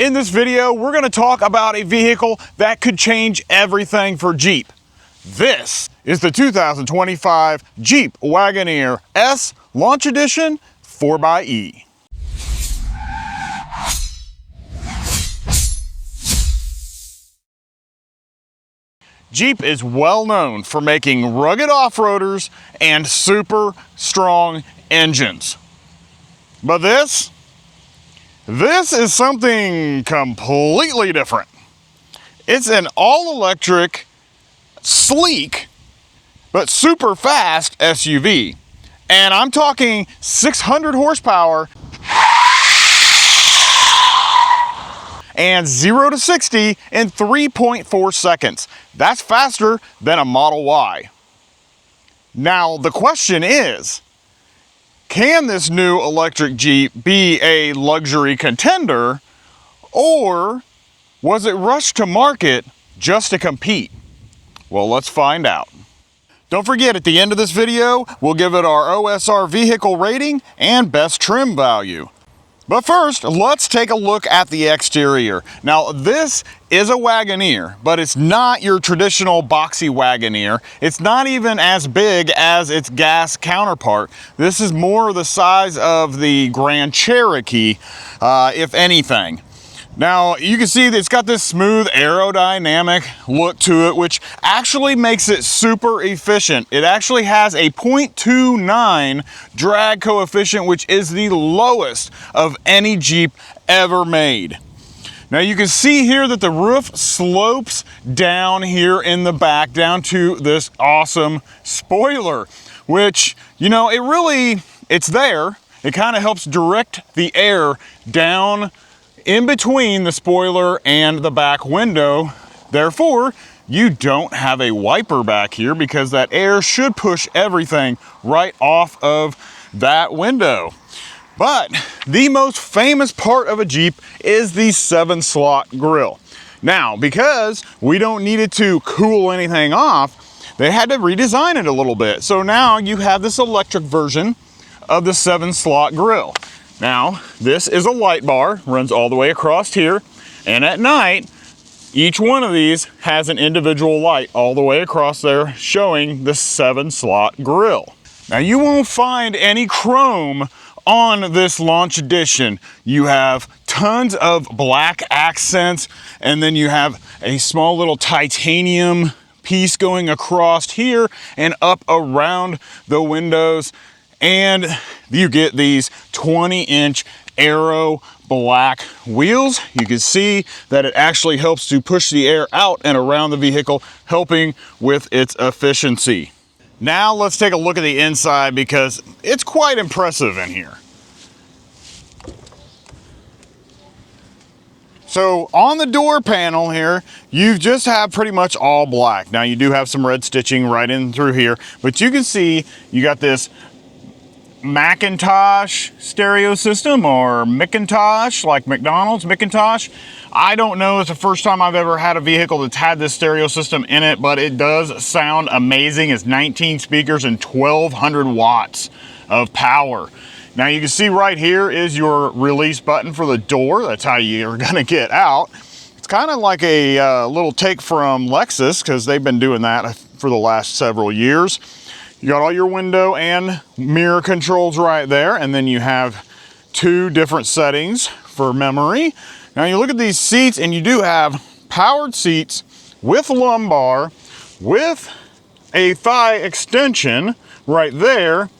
In this video, we're going to talk about a vehicle that could change everything for Jeep. This is the 2025 Jeep Wagoneer S Launch Edition 4xe. Jeep is well known for making rugged off-roaders and super strong engines. But this is something completely different. It's an all-electric, sleek, but super fast SUV. And I'm talking 600 horsepower and 0 to 60 in 3.4 seconds. That's faster than a Model Y. Now, the question is, can this new electric Jeep be a luxury contender, or was it rushed to market just to compete? Well, let's find out. Don't forget, at the end of this video, we'll give it our OSR vehicle rating and best trim value. But first, let's take a look at the exterior. Now, this is a Wagoneer, but it's not your traditional boxy Wagoneer. It's not even as big as its gas counterpart. This is more the size of the Grand Cherokee, if anything. Now, you can see that it's got this smooth aerodynamic look to it, which actually makes it super efficient. It actually has a 0.29 drag coefficient, which is the lowest of any Jeep ever made. Now, you can see here that the roof slopes down here in the back, down to this awesome spoiler, which, you know, it's there. It kind of helps direct the air down in between the spoiler and the back window. Therefore, you don't have a wiper back here because that air should push everything right off of that window. But the most famous part of a Jeep is the 7-slot grille. Now, because we don't need it to cool anything off, they had to redesign it a little bit. So now you have this electric version of the 7-slot grille. Now, this is a light bar, runs all the way across here, and at night, each one of these has an individual light all the way across there showing the 7-slot grille. Now, you won't find any chrome on this launch edition. You have tons of black accents, and then you have a small little titanium piece going across here and up around the windows. And you get these 20-inch aero black wheels. You can see that it actually helps to push the air out and around the vehicle, helping with its efficiency. Now let's take a look at the inside because it's quite impressive in here. So on the door panel here, you just have pretty much all black. Now you do have some red stitching right in through here, but you can see you got this McIntosh stereo system, or McIntosh, like McDonald's, McIntosh. I don't know, it's the first time I've ever had a vehicle that's had this stereo system in it, but it does sound amazing. It's 19 speakers and 1200 watts of power. Now you can see right here is your release button for the door. That's how you're gonna get out. It's kind of like a little take from Lexus, because they've been doing that for the last several years. You got all your window and mirror controls right there, and then you have two different settings for memory. Now you look at these seats, and you do have powered seats with lumbar, with a thigh extension right there,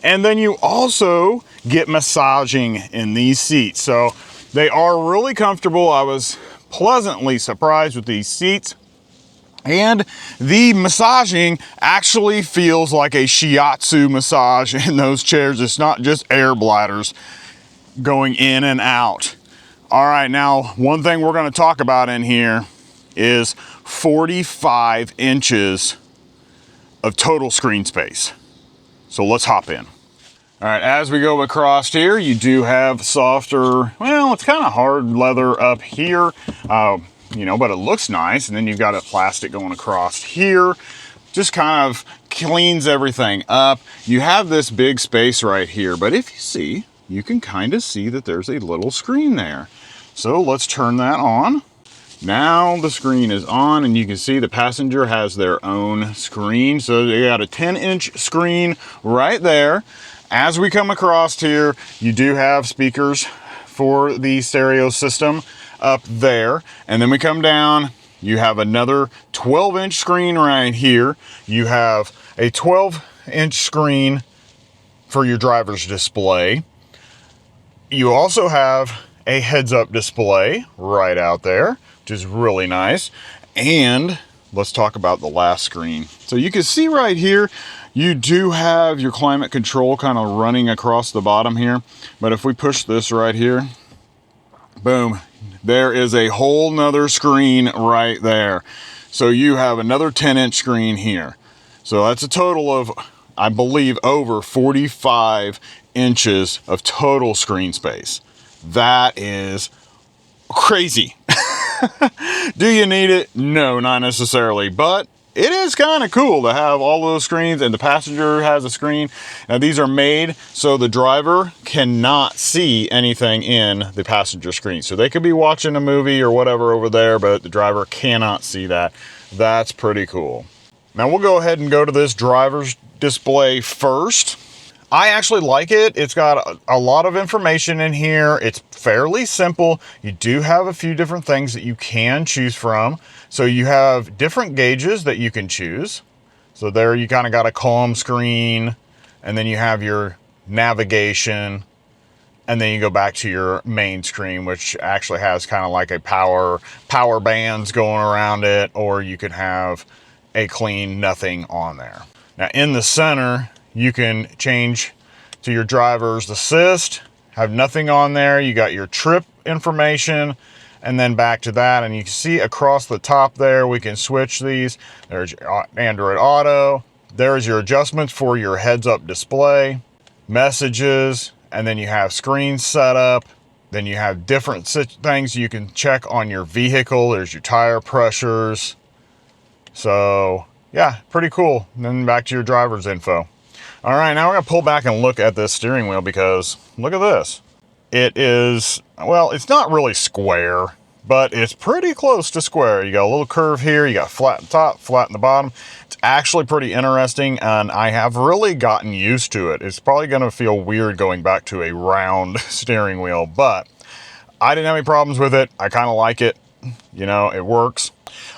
and then you also get massaging in these seats. So they are really comfortable. I was pleasantly surprised with these seats. And the massaging actually feels like a shiatsu massage in those chairs. It's not just air bladders going in and out. All right, now one thing we're going to talk about in here is 45 inches of total screen space. So let's hop in. All right, as we go across here, you do have softer, well, it's kind of hard leather up here. You know, but it looks nice. And then you've got a plastic going across here. Just kind of cleans everything up. You have this big space right here, but if you see, you can kind of see that there's a little screen there. So let's turn that on. Now the screen is on, and you can see the passenger has their own screen. So they got a 10-inch screen right there. As we come across here, you do have speakers for the stereo system up there. And then we come down, you have another 12-inch screen right here. You have a 12-inch screen for your driver's display. You also have a heads-up display right out there, which is really nice. And let's talk about the last screen. So you can see right here, you do have your climate control kind of running across the bottom here. But if we push this right here, boom, there is a whole nother screen right there. So you have another 10-inch screen here. So that's a total of, I believe, over 45 inches of total screen space. That is crazy. Do you need it? No, not necessarily, but it is kind of cool to have all those screens, and the passenger has a screen. Now these are made so the driver cannot see anything in the passenger screen. So they could be watching a movie or whatever over there, but the driver cannot see that. That's pretty cool. Now we'll go ahead and go to this driver's display first. I actually like it. It's got a lot of information in here. It's fairly simple. You do have a few different things that you can choose from. So you have different gauges that you can choose. So there you kind of got a calm screen, and then you have your navigation, and then you go back to your main screen, which actually has kind of like a power bands going around it, or you could have a clean nothing on there. Now in the center, you can change to your driver's assist, have nothing on there. You got your trip information, and then back to that. And you can see across the top there, we can switch these. There's your Android Auto. There's your adjustments for your heads-up display, messages, and then you have screen setup. Then you have different things you can check on your vehicle. There's your tire pressures. So yeah, pretty cool. And then back to your driver's info. All right, now we're gonna pull back and look at this steering wheel, because look at this. It is, well, it's not really square, but it's pretty close to square. You got a little curve here, you got flat in the top, flat in the bottom. It's actually pretty interesting, and I have really gotten used to it. It's probably gonna feel weird going back to a round steering wheel, but I didn't have any problems with it. I kind of like it. You know, it works.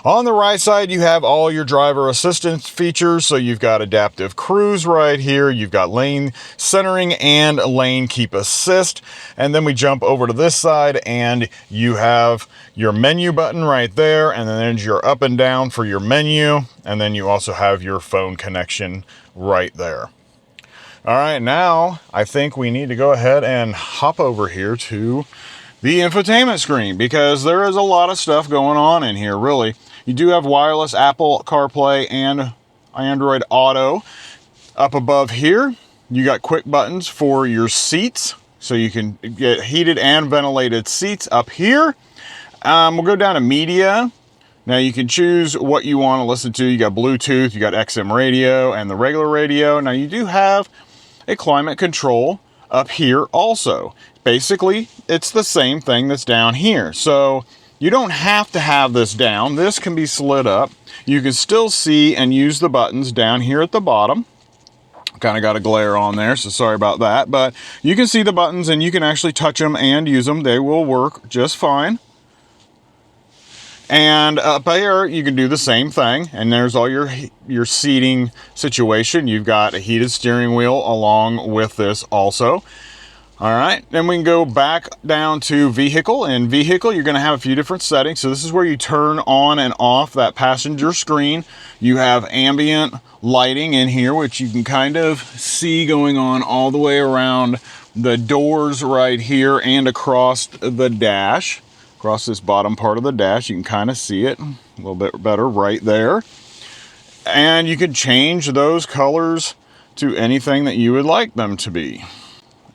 On the right side, you have all your driver assistance features. So you've got adaptive cruise right here. You've got lane centering and lane keep assist. And then we jump over to this side, and you have your menu button right there. And then there's your up and down for your menu. And then you also have your phone connection right there. All right, now I think we need to go ahead and hop over here to the infotainment screen, because there is a lot of stuff going on in here, really. You do have wireless Apple CarPlay and Android Auto. Up above here, you got quick buttons for your seats, so you can get heated and ventilated seats up here. We'll go down to media. Now you can choose what you want to listen to. You got Bluetooth, you got XM radio, and the regular radio. Now you do have a climate control up here also. Basically, it's the same thing that's down here. So you don't have to have this down. This can be slid up. You can still see and use the buttons down here at the bottom. Kind of got a glare on there, so sorry about that. But you can see the buttons, and you can actually touch them and use them. They will work just fine. And up there, you can do the same thing. And there's all your seating situation. You've got a heated steering wheel along with this also. All right, then we can go back down to vehicle. In vehicle, you're going to have a few different settings. So this is where you turn on and off that passenger screen. You have ambient lighting in here, which you can kind of see going on all the way around the doors right here and across the dash. Across this bottom part of the dash, you can kind of see it a little bit better right there. And you can change those colors to anything that you would like them to be.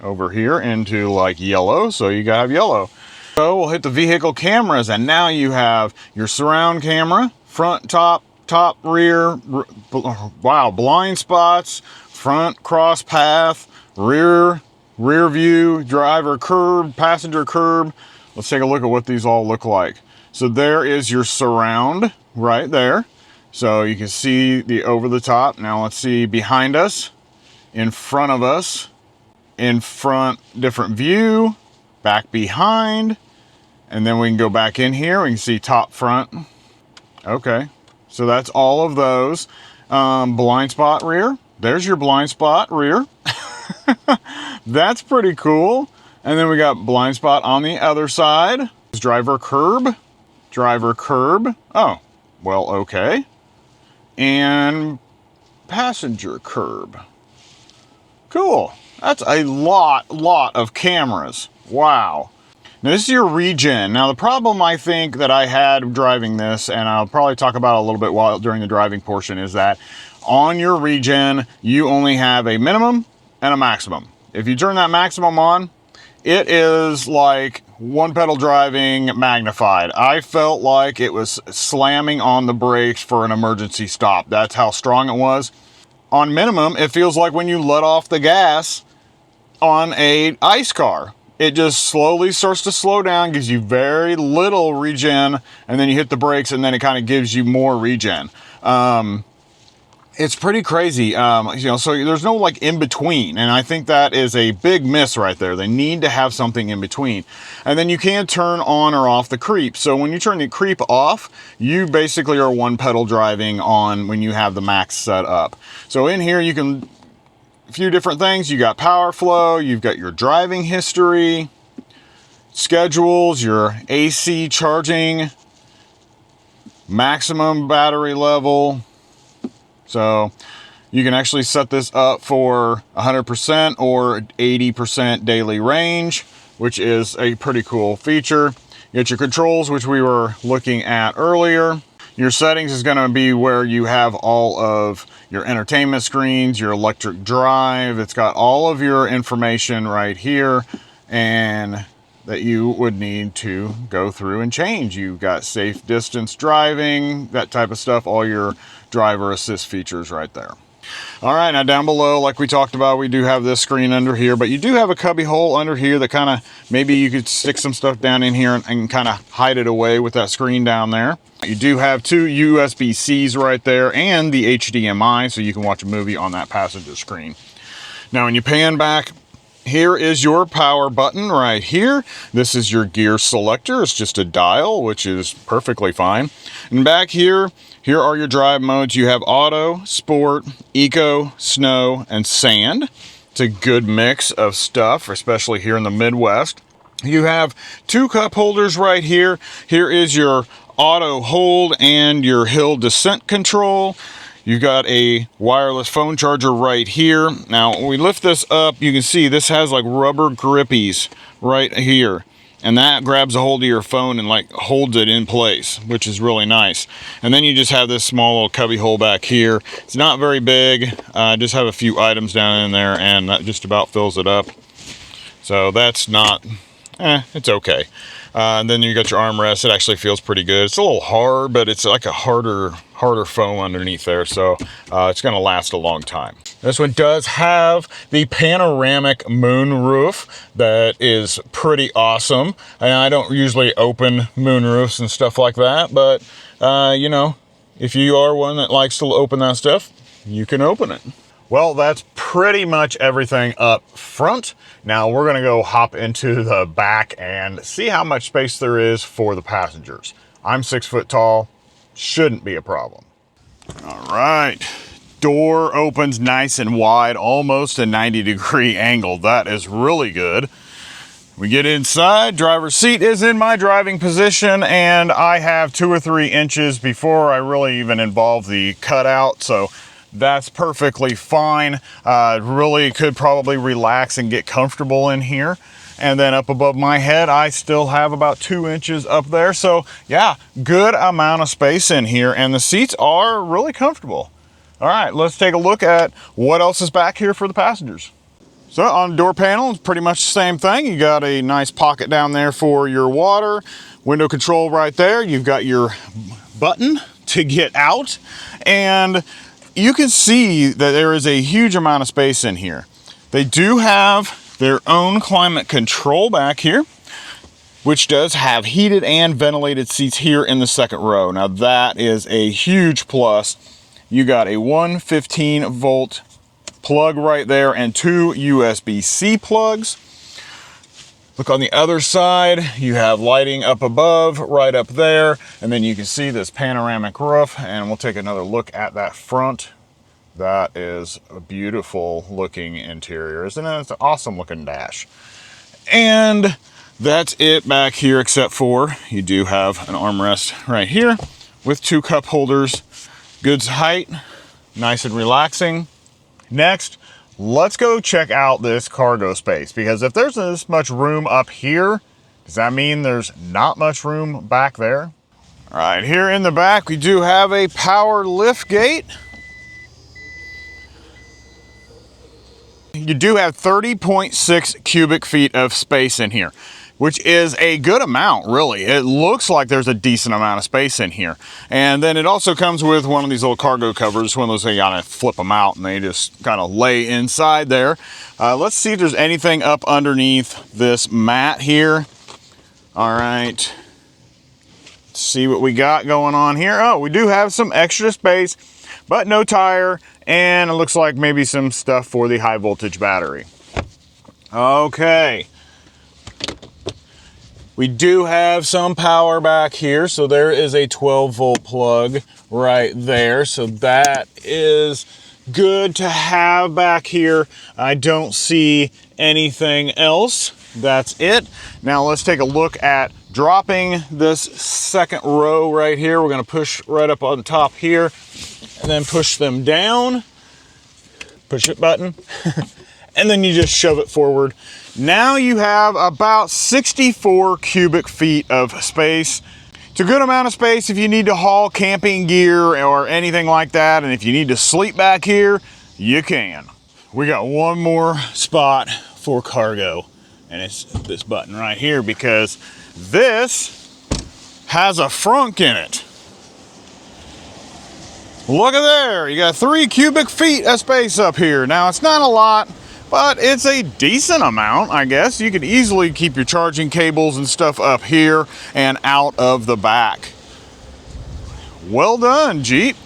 Over here into like yellow, so you gotta have yellow. So we'll hit the vehicle cameras, and now you have your surround camera, front, top, rear, wow, blind spots, front cross path, rear view, driver curb, passenger curb. let's take a look at what these all look like. So there is your surround right there. So you can see the over the top. Now let's see behind us, in front of us, in front, different view, back behind, and then we can go back in here. We can see top, front. Okay, so that's all of those. Blind spot rear. There's your blind spot rear. That's pretty cool. And then we got blind spot on the other side. Driver curb. Driver curb. Oh, well, okay. And passenger curb. Cool. That's a lot of cameras. Wow. Now this is your regen. Now the problem I think that I had driving this, and I'll probably talk about it a little bit while during the driving portion, is that on your regen, you only have a minimum and a maximum. If you turn that maximum on, it is like one pedal driving magnified. I felt like it was slamming on the brakes for an emergency stop. That's how strong it was. On minimum, it feels like when you let off the gas on a ice car. It just slowly starts to slow down, gives you very little regen, and then you hit the brakes and then it kind of gives you more regen. It's pretty crazy, you know, so there's no like in between, and I think that is a big miss right there. They need to have something in between. And then you can turn on or off the creep. So when you turn the creep off, you basically are one pedal driving on when you have the max set up. So in here you can, a few different things. You got power flow, you've got your driving history, schedules, your AC charging, maximum battery level. So you can actually set this up for 100% or 80% daily range, which is a pretty cool feature. You got your controls, which we were looking at earlier. Your settings is going to be where you have all of your entertainment screens, your electric drive. It's got all of your information right here, and that you would need to go through and change. You've got safe distance driving, that type of stuff, all your driver assist features right there. All right, now down below, like we talked about, we do have this screen under here, but you do have a cubby hole under here that kind of, maybe you could stick some stuff down in here and kind of hide it away with that screen down there. You do have two USB-Cs right there and the HDMI, so you can watch a movie on that passenger screen. Now when you pan back, here is your power button right here. This is your gear selector. It's just a dial, which is perfectly fine. And back here, here are your drive modes. You have auto, sport, eco, snow, and sand. It's a good mix of stuff, especially here in the Midwest. You have two cup holders right here. Here is your auto hold and your hill descent control. You've got a wireless phone charger right here. Now, when we lift this up, you can see this has like rubber grippies right here. And that grabs a hold of your phone and like holds it in place, which is really nice. And then you just have this small little cubby hole back here. It's not very big. Just have a few items down in there, and that just about fills it up. So that's not, it's okay. And then you got your armrest. It actually feels pretty good. It's a little hard, but it's like a harder foam underneath there, so it's going to last a long time. This one does have the panoramic moon roof that is pretty awesome. And I don't usually open moon roofs and stuff like that, but you know, if you are one that likes to open that stuff, you can open it. Well, that's pretty much everything up front. Now we're gonna go hop into the back and see how much space there is for the passengers. I'm 6 foot tall, shouldn't be a problem. All right, door opens nice and wide, almost a 90-degree angle. That is really good. We get inside, driver's seat is in my driving position, and I have 2 or 3 inches before I really even involve the cutout, so that's perfectly fine. Really could probably relax and get comfortable in here. And then up above my head, I still have about 2 inches up there. So yeah, good amount of space in here, and the seats are really comfortable. All right, let's take a look at what else is back here for the passengers. So on the door panel, it's pretty much the same thing. You got a nice pocket down there for your water, window control right there. You've got your button to get out, and you can see that there is a huge amount of space in here. They do have their own climate control back here. which does have heated and ventilated seats here in the second row. Now that is a huge plus. You got a 115 volt plug right there and 2 USB-C plugs. Look on the other side, you have lighting up above, right up there, and then you can see this panoramic roof, and we'll take another look at that front. That is a beautiful looking interior, isn't it? It's an awesome looking dash. And that's it back here, except for you do have an armrest right here with 2 cup holders. Good height, nice and relaxing. Next, let's go check out this cargo space, because if there's this much room up here, does that mean there's not much room back there? All right, here in the back, we do have a power lift gate. You do have 30.6 cubic feet of space in here, which is a good amount, really. It looks like there's a decent amount of space in here. And then it also comes with one of these little cargo covers, one of those, they gotta flip them out and they just kind of lay inside there. Let's see if there's anything up underneath this mat here. All right, let's see what we got going on here. Oh, we do have some extra space, but no tire, and it looks like maybe some stuff for the high voltage battery. Okay. We do have some power back here, so there is a 12 volt plug right there. So that is good to have back here. I don't see anything else. That's it. Now let's take a look at dropping this second row right here. We're gonna push right up on top here and then push them down. Push it button. And then you just shove it forward. Now you have about 64 cubic feet of space. It's a good amount of space if you need to haul camping gear or anything like that. And if you need to sleep back here, you can. We got one more spot for cargo, and it's this button right here, because this has a frunk in it. Look at there, you got 3 cubic feet of space up here. Now it's not a lot, but it's a decent amount, I guess. You could easily keep your charging cables and stuff up here and out of the back. Well done, Jeep.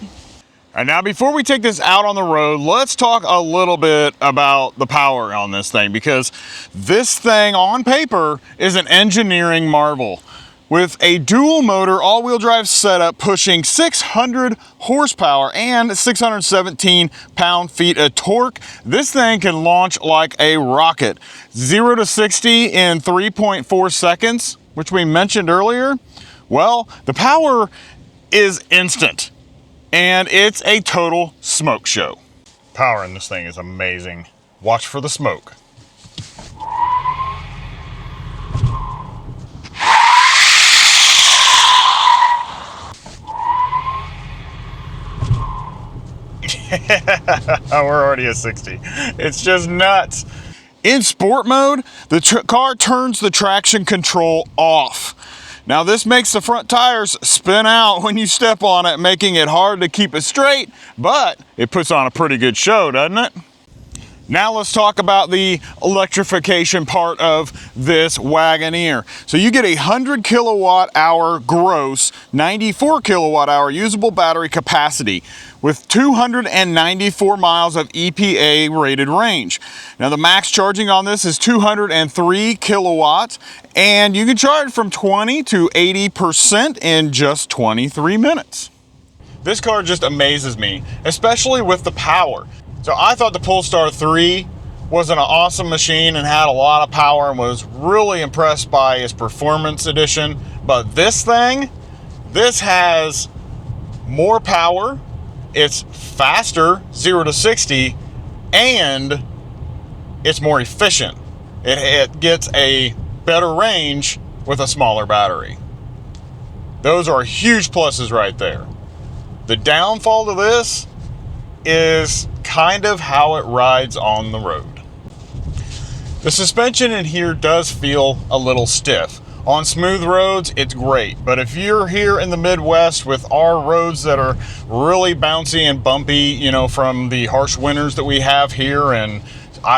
And now before we take this out on the road, let's talk a little bit about the power on this thing, because this thing on paper is an engineering marvel. With a dual motor all-wheel drive setup pushing 600 horsepower and 617 pound-feet of torque, this thing can launch like a rocket. 0 to 60 in 3.4 seconds, which we mentioned earlier. Well, the power is instant, and it's a total smoke show. Power in this thing is amazing. Watch for the smoke. We're already at 60. It's just nuts. In sport mode, the car turns the traction control off. Now this makes the front tires spin out when you step on it, making it hard to keep it straight, but it puts on a pretty good show, doesn't it? Now let's talk about the electrification part of this Wagoneer. So you get a 100 kilowatt hour gross, 94 kilowatt hour usable battery capacity with 294 miles of EPA rated range. Now the max charging on this is 203 kilowatts, and you can charge from 20 to 80% in just 23 minutes. This car just amazes me, especially with the power. So I thought the Polestar 3 was an awesome machine and had a lot of power, and was really impressed by its performance edition. But this thing, this has more power, it's faster, 0 to 60, and it's more efficient. It gets a better range with a smaller battery. Those are huge pluses right there. The downfall to this is kind of how it rides on the road. The suspension in here does feel a little stiff. On smooth roads, it's great, but if you're here in the Midwest with our roads that are really bouncy and bumpy, you know, from the harsh winters that we have here, and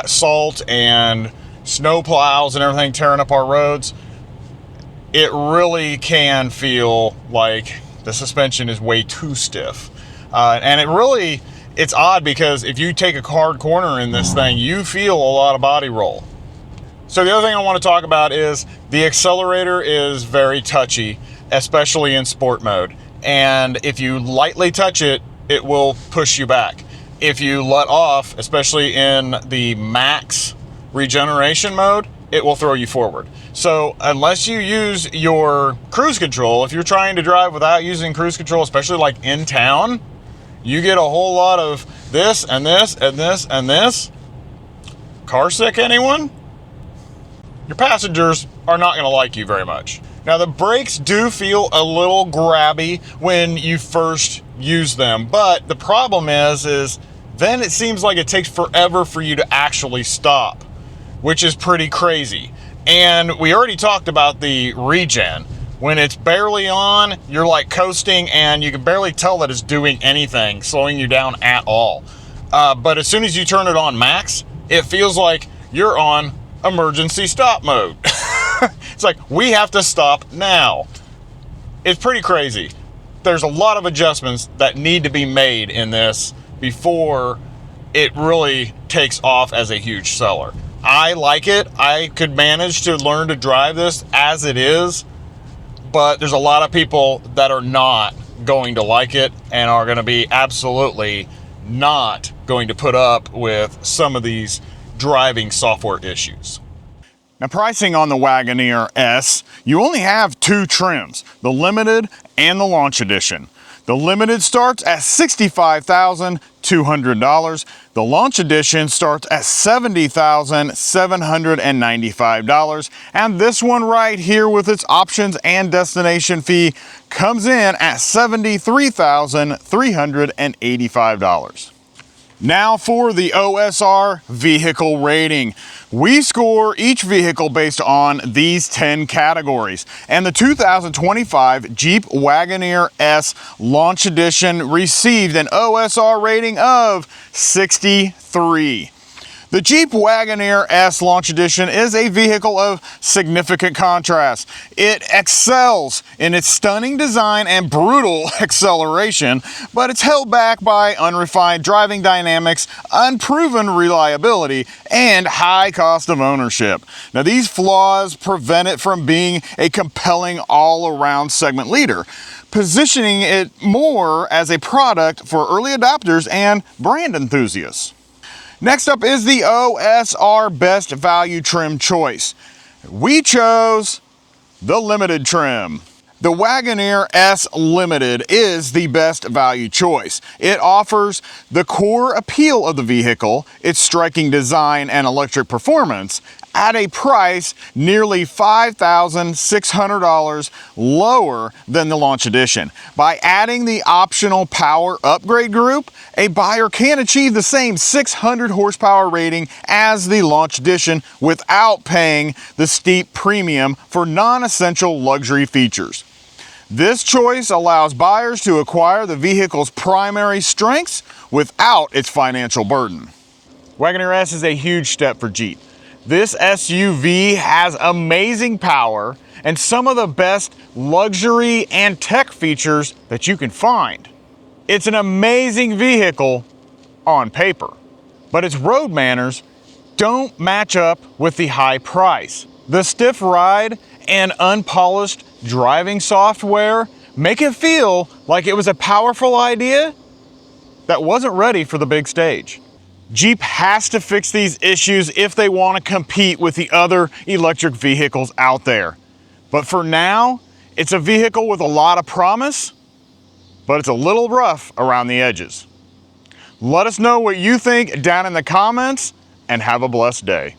salt and snow plows and everything tearing up our roads, it really can feel like the suspension is way too stiff. And it's odd because if you take a hard corner in this thing, you feel a lot of body roll. So the other thing I want to talk about is the accelerator is very touchy, especially in sport mode. And if you lightly touch it, it will push you back. If you let off, especially in the max regeneration mode, it will throw you forward. So unless you use your cruise control, if you're trying to drive without using cruise control, especially like in town, you get a whole lot of this and this and this and this. Car sick, anyone? Your passengers are not going to like you very much. Now the brakes do feel a little grabby when you first use them, but the problem is then it seems like it takes forever for you to actually stop, which is pretty crazy. And we already talked about the regen. When it's barely on, you're like coasting and you can barely tell that it's doing anything, slowing you down at all. But as soon as you turn it on max, it feels like you're on emergency stop mode. It's like, we have to stop now. It's pretty crazy. There's a lot of adjustments that need to be made in this before it really takes off as a huge seller. I like it. I could manage to learn to drive this as it is, but there's a lot of people that are not going to like it and are going to be absolutely not going to put up with some of these driving software issues. Now, pricing on the Wagoneer S, you only have two trims, the Limited and the Launch Edition. The Limited starts at $65,200. The Launch Edition starts at $70,795. And this one right here with its options and destination fee comes in at $73,385. Now for the OSR vehicle rating. We score each vehicle based on these 10 categories. And the 2025 Jeep Wagoneer S Launch Edition received an OSR rating of 63. The Jeep Wagoneer S Launch Edition is a vehicle of significant contrast. It excels in its stunning design and brutal acceleration, but it's held back by unrefined driving dynamics, unproven reliability, and high cost of ownership. Now, these flaws prevent it from being a compelling all-around segment leader, positioning it more as a product for early adopters and brand enthusiasts. Next up is the OSR Best Value Trim Choice. We chose the Limited trim. The Wagoneer S Limited is the best value choice. It offers the core appeal of the vehicle, its striking design and electric performance, at a price nearly $5,600 lower than the Launch Edition. By adding the optional power upgrade group, a buyer can achieve the same 600 horsepower rating as the Launch Edition without paying the steep premium for non-essential luxury features. This choice allows buyers to acquire the vehicle's primary strengths without its financial burden. Wagoneer S is a huge step for Jeep. This SUV has amazing power and some of the best luxury and tech features that you can find. It's an amazing vehicle on paper, but its road manners don't match up with the high price. The stiff ride and unpolished driving software make it feel like it was a powerful idea that wasn't ready for the big stage. Jeep has to fix these issues if they want to compete with the other electric vehicles out there. But for now, it's a vehicle with a lot of promise, but it's a little rough around the edges. Let us know what you think down in the comments, and have a blessed day.